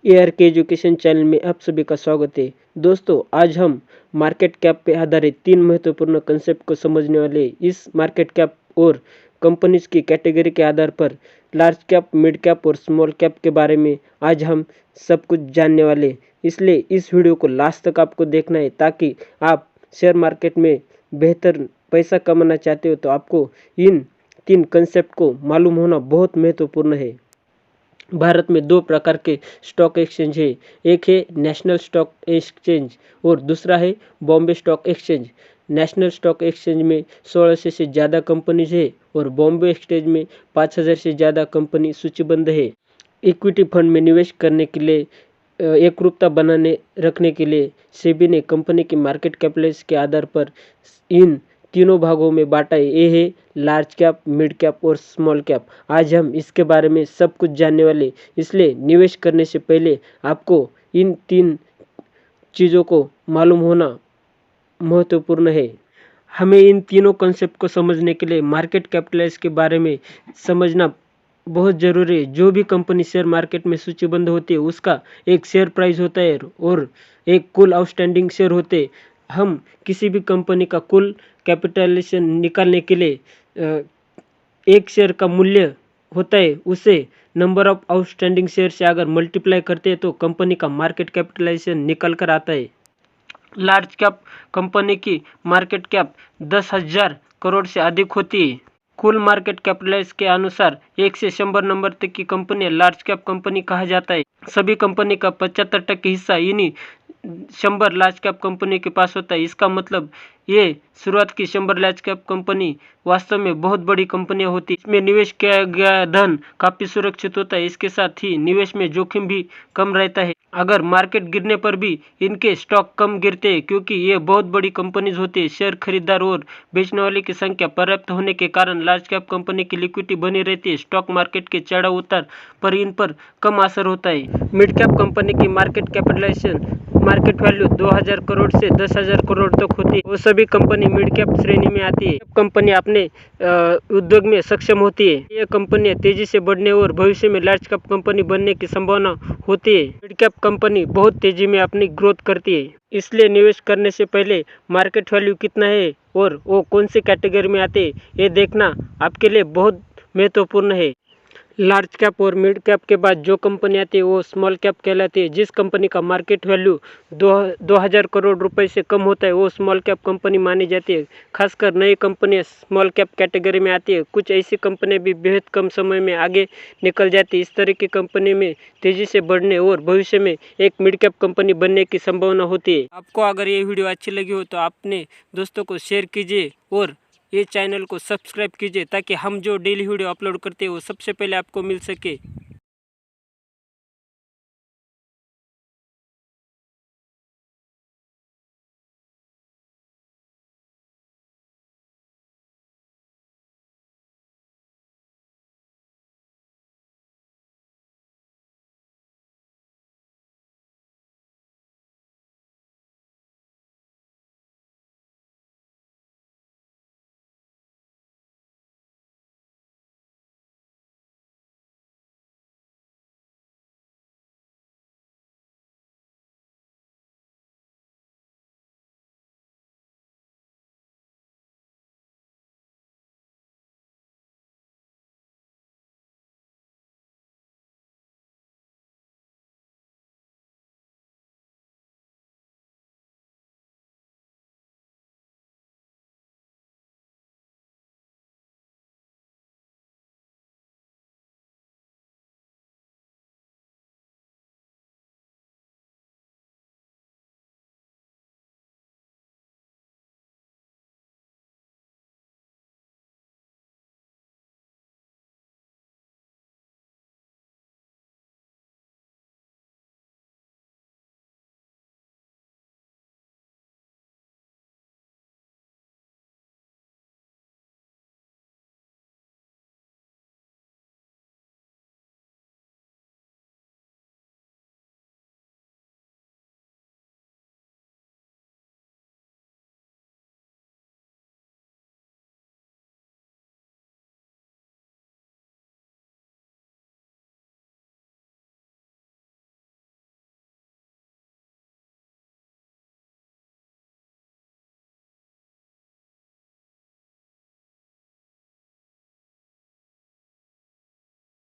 AR के education channel में आप सभी का स्वागत है। दोस्तों, आज हम मार्केट कैप पे आधारित 3 महत्वपूर्ण कंसेप्ट को समझने वाले हैं। इस मार्केट कैप और कंपनीज की कैटेगरी के आधार पर लार्ज कैप, मिड कैप और स्मॉल कैप के बारे में आज हम सब कुछ जानने वाले हैं। इसलिए इस वीडियो को लास्ट तक आपको देखना है ताकि आप शेयर मार्केट में बेहतर पैसा कमाना चाहते हो तो आपको इन 3 कंसेप्ट को मालूम होना बहुत महत्वपूर्ण है। भारत में 2 प्रकार के स्टॉक एक्सचेंज है। एक है नेशनल स्टॉक एक्सचेंज और दूसरा है Bombay stock exchange. National stock exchange में 1600 से ज़्यादा कंपनीज है और बॉम्बे एक्सचेंज में 5000 से ज़्यादा कंपनी सूचीबद्ध है। इक्विटी फंड में निवेश करने के लिए एकरूपता बनाने रखने के लिए सेबी ने कंपनी की मार्केट कैपिटलाइजेशन के आधार पर इन तीनों भागों में बांटा है। ये है लार्ज कैप, मिड कैप और स्मॉल कैप। आज हम इसके बारे में सब कुछ जानने वाले, इसलिए निवेश करने से पहले आपको इन 3 चीज़ों को मालूम होना महत्वपूर्ण है। हमें इन तीनों कॉन्सेप्ट को समझने के लिए मार्केट कैपिटलाइजेशन के बारे में समझना बहुत ज़रूरी है। जो भी कंपनी शेयर मार्केट में सूचीबद्ध होती है उसका एक शेयर प्राइस होता है और एक कुल आउटस्टैंडिंग शेयर होते हैं। हम किसी भी कंपनी का कुल कैपिटलाइजेशन निकालने के लिए एक शेयर का मूल्य होता है, उसे नंबर ऑफ आउटस्टैंडिंग शेयर से अगर मल्टीप्लाई करते हैं तो कंपनी का मार्केट कैपिटलाइजेशन निकल कर आता है। लार्ज कैप कंपनी की मार्केट कैप 10,000 करोड़ से अधिक होती है। कुल मार्केट कैपिटलाइजेशन के अनुसार 1 से 100 नंबर तक की कंपनी लार्ज कैप कंपनी कहा जाता है। सभी कंपनी का 75% हिस्सा इन्हीं 100 लार्ज कैप कंपनी के पास होता है। इसका मतलब ये शुरुआत की 100 लार्ज कैप कंपनी वास्तव में बहुत बड़ी कंपनियां होती है। इसमें निवेश किया गया धन काफी सुरक्षित होता है। इसके साथ ही निवेश में जोखिम भी कम रहता है। अगर मार्केट गिरने पर भी इनके स्टॉक कम गिरते हैं क्योंकि ये बहुत बड़ी कंपनीज होती है। शेयर खरीदार और बेचने वाले की संख्या पर्याप्त होने के कारण लार्ज कैप कंपनी की लिक्विडिटी बनी रहती है। स्टॉक मार्केट के चढ़ाव उतार पर इन पर कम असर होता है। मिड कैप कंपनी की market capitalisation market value 2000 crore से 10,000 करोड़ तक होती है। वो सभी कंपनी मिड कैप श्रेणी में आती है। कंपनी अपने उद्योग में सक्षम होती है। ये कंपनियां तेजी से बढ़ने और भविष्य में लार्ज कैप कंपनी बनने की संभावना होती है। मिड कैप कंपनी बहुत तेजी में अपनी ग्रोथ करती है, इसलिए निवेश करने से पहले मार्केट वैल्यू कितना है और वो कौन सी कैटेगरी में आते हैं ये देखना आपके लिए बहुत महत्वपूर्ण है। लार्ज कैप और मिड कैप के बाद जो कंपनी आती है वो स्मॉल कैप कहलाती है। जिस कंपनी का मार्केट वैल्यू 2000 करोड़ रुपए से कम होता है वो स्मॉल कैप कंपनी मानी जाती है। खासकर नई कंपनियां स्मॉल कैप कैटेगरी में आती है। कुछ ऐसी कंपनियां भी बेहद कम समय में आगे निकल जाती है। इस तरह की कंपनी में तेजी से बढ़ने और भविष्य में एक मिड कैप कंपनी बनने की संभावना होती है। आपको अगर ये वीडियो अच्छी लगी हो तो अपने दोस्तों को शेयर कीजिए और ये चैनल को सब्सक्राइब कीजिए ताकि हम जो डेली वीडियो अपलोड करते हैं वो सबसे पहले आपको मिल सके।